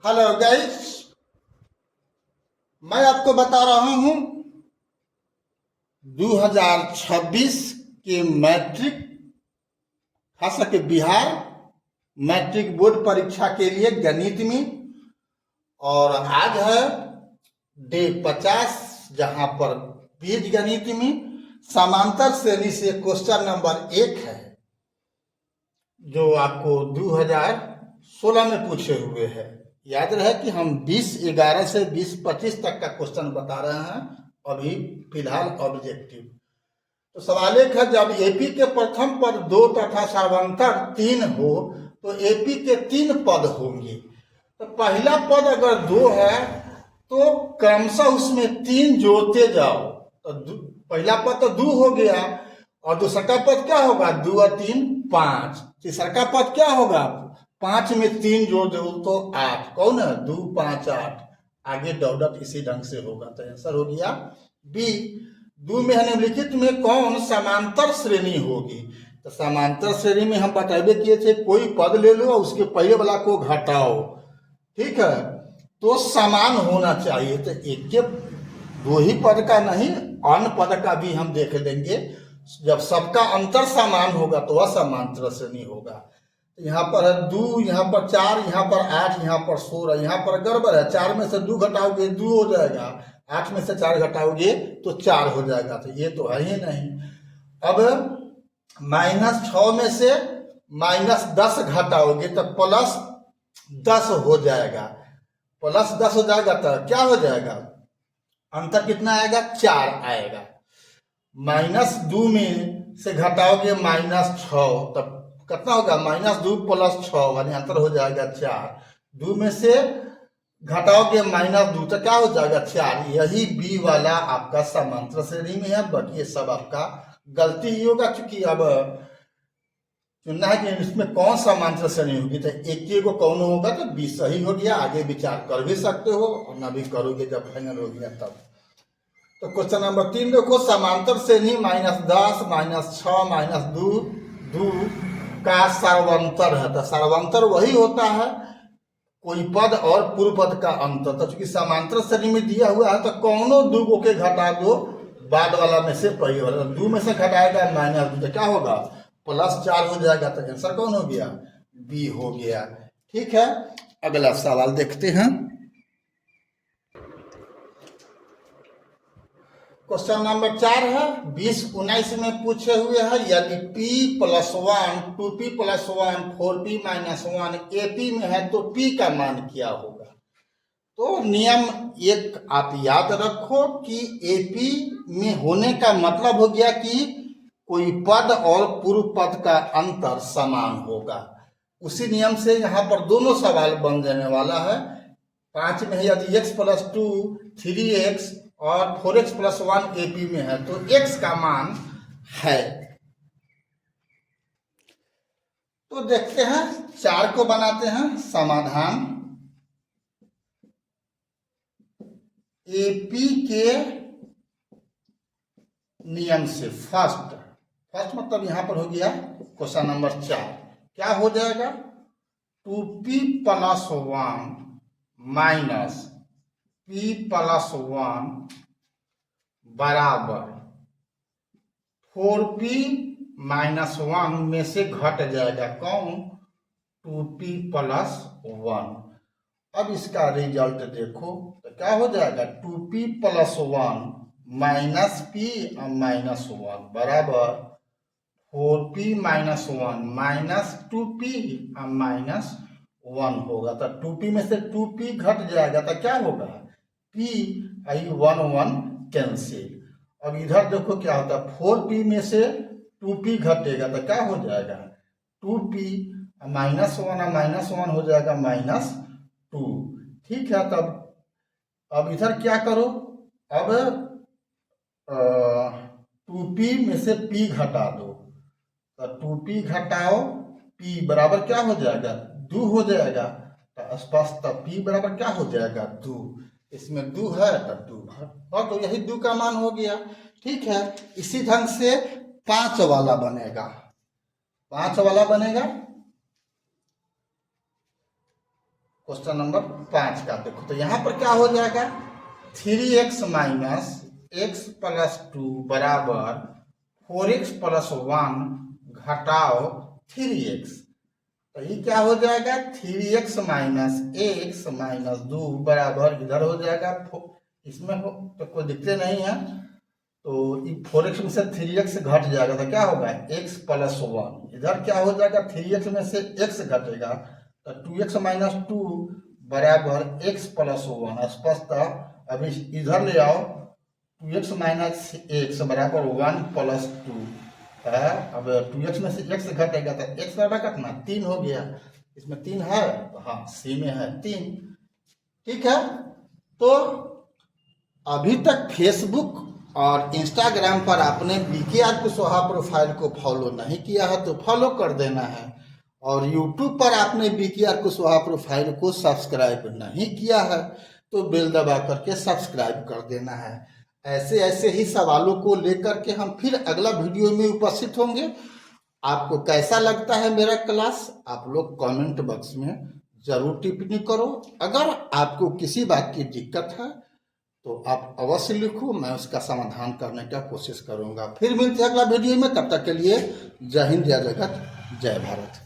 Hello guys, मैं आपको बता रहा हूं 2026 के मैट्रिक, खास करके बिहार मैट्रिक बोर्ड परीक्षा के लिए गणित में। और आज है डे 50, जहां पर बीज गणित में समांतर श्रेणी से क्वेश्चन नंबर 1 है, जो आपको 2016 में पूछे हुए हैं। याद रहे कि हम 2011 से 2025 तक का क्वेश्चन बता रहे हैं अभी फिलहाल ऑब्जेक्टिव। तो सवाल एक है, जब एपी के प्रथम पद 2 तथा सर्वांतर 3 हो तो एपी के 3 पद होंगे। तो पहला पद अगर 2 है तो क्रमशः उसमें 3 जोड़ते जाओ। तो पहला पद तो 2 हो गया, और दूसरा का पद क्या होगा? 2 और 3 5। तीसरा का पद क्या होगा? 5 में 3 जोड़ दो तो 8। कौन है? 2 5 8। आगे डॉट इसी ढंग से होगा। तो आंसर हो गया बी। 2 में निम्नलिखित में कौन समांतर श्रेणी होगी? तो समांतर श्रेणी में हम बताबे किए थे, कोई पद ले लो और उसके पहले वाला को घटाओ, ठीक है, तो समान होना चाहिए। तो एक के 2 ही पद का नहीं, अन्य पद का भी हम देख लेंगे। जब सबका अंतर समान होगा तो वह समांतर श्रेणी होगा। यहाँ पर है 2, यहाँ पर 4, यहाँ पर 8, यहाँ पर 16। यहाँ पर गड़बड़ है, 4 में से 2 घटाओगे 2 हो जाएगा, 8 में से 4 घटाओगे तो 4 हो जाएगा। तो ये तो है ही नहीं। अब -6 में से -10 घटाओगे तो +10 हो जाएगा। +10 हो जाएगा तो क्या हो जाएगा? अंतर कितना आएगा? 4 आएगा। -2 में से घटाओगे -6, तब कितना होगा? -2 + 6, यानी अंतर हो जाएगा 4। 2 में से घटाओगे -2 तो क्या हो जाएगा? 4। यही बी वाला आपका समांतर श्रेणी में है। बाकी ये सब आपका गलती ही होगा, क्योंकि अब चुनना है कि इसमें कौन समांतर श्रेणी होगी। तो एक को कौन होगा तो बी सही हो गया। आगे विचार कर भी सकते हो और ना भी करोगे जब फाइनल हो गया तब। तो क्वेश्चन नंबर 3 देखो, समांतर श्रेणी -10 -6 -2 2 का सर्वांतर है। तो सर्वांतर वही होता है कोई पद और पूर्व पद का अंतर। तो चूंकि समांतर श्रेणी में दिया हुआ है तो कौनो 2 के घटा दो, बाद वाला में से पहले वाला। 2 में से घटाएगा -2 तो क्या होगा? +4 हो जाएगा। तो आंसर कौन हो गया? बी हो गया। ठीक है, अगला सवाल देखते हैं। क्वेश्चन नंबर 4 है, 2019 में पूछे हुए हैं, यदि p+1 2p + 1 4p - 1 AP में है तो p का मान क्या होगा? तो नियम एक आप याद रखो कि AP में होने का मतलब हो गया कि कोई पद और पूर्व पद का अंतर समान होगा। उसी नियम से यहाँ पर दोनों सवाल बन जाने वाला है। 5 में है, यदि x + 2 3x और 4x + 1 AP में है तो x का मान है। तो देखते हैं, 4 को बनाते हैं समाधान। AP के नियम से फर्स्ट मतलब यहां पर हो गया क्वेश्चन नंबर 4। क्या हो जाएगा? 2p + 1 - p + 1 बराबर 4p - 1 में से घट जाएगा कौन? 2p + 1। अब इसका रिजल्ट देखो तो क्या हो जाएगा? 2p + 1 - p - 1 बराबर 4p - 1 - 2p - 1 होगा। तो 2p में से 2p घट जाएगा तो क्या होगा? p 1 1 cancel. अब इधर देखो क्या होता है, 4p में से 2p घटेगा तो क्या हो जाएगा? 2p -1 -1 हो जाएगा -2। ठीक है, तब अब इधर क्या करो? अब 2p में से p घटा दो। तो 2p घटाओ p बराबर क्या हो जाएगा? 2 हो जाएगा। तो स्पष्ट p बराबर क्या हो जाएगा? 2। इसमें 2 है तो 2 और तो यही 2 का मान हो गया। ठीक है, इसी ढंग से 5 वाला बनेगा। 5 वाला बनेगा क्वेश्चन नंबर 5 का देखो, तो यहाँ पर क्या हो जाएगा 3x माइनस एक्स प्लस 2 बराबर 4x प्लस 1 घटाओ 3x। तो ये क्या हो जाएगा 3x माइनस एक्स माइनस 2 बराबर इधर हो जाएगा, इसमें हो तो कोई दिक्कत नहीं है, तो 4x में से 3x घट जाएगा तो क्या होगा x प्लस 1। इधर क्या हो जाएगा 3x में से x घटेगा तो 2x माइनस 2 बराबर x प्लस 1 स्पष्ट। अभी इधर ले आओ 2x माइनस x बराबर 1 प्लस 2 है। अब 2x में से x घटेगा तो x बराबर कितना 3 हो गया, इसमें 3 है तो हाँ सी में है 3। ठीक है, तो अभी तक फेसबुक और इंस्टाग्राम पर आपने बीकेआर कुशवाहा प्रोफाइल को फॉलो नहीं किया है तो फॉलो कर देना है, और यूट्यूब पर आपने बीकेआर कुशवाहा प्रोफाइल को सब्सक्राइब नहीं किया है तो बेल दबा करके सब्सक्राइब कर देना है। ऐसे ऐसे ही सवालों को लेकर के हम फिर अगला वीडियो में उपस्थित होंगे। आपको कैसा लगता है मेरा क्लास आप लोग कमेंट बॉक्स में जरूर टिप्पणी करो। अगर आपको किसी बात की दिक्कत है तो आप अवश्य लिखो, मैं उसका समाधान करने का कोशिश करूंगा। फिर मिलते हैं अगला वीडियो में, तब तक के लिए जय हिंद, जय जगत, जय भारत।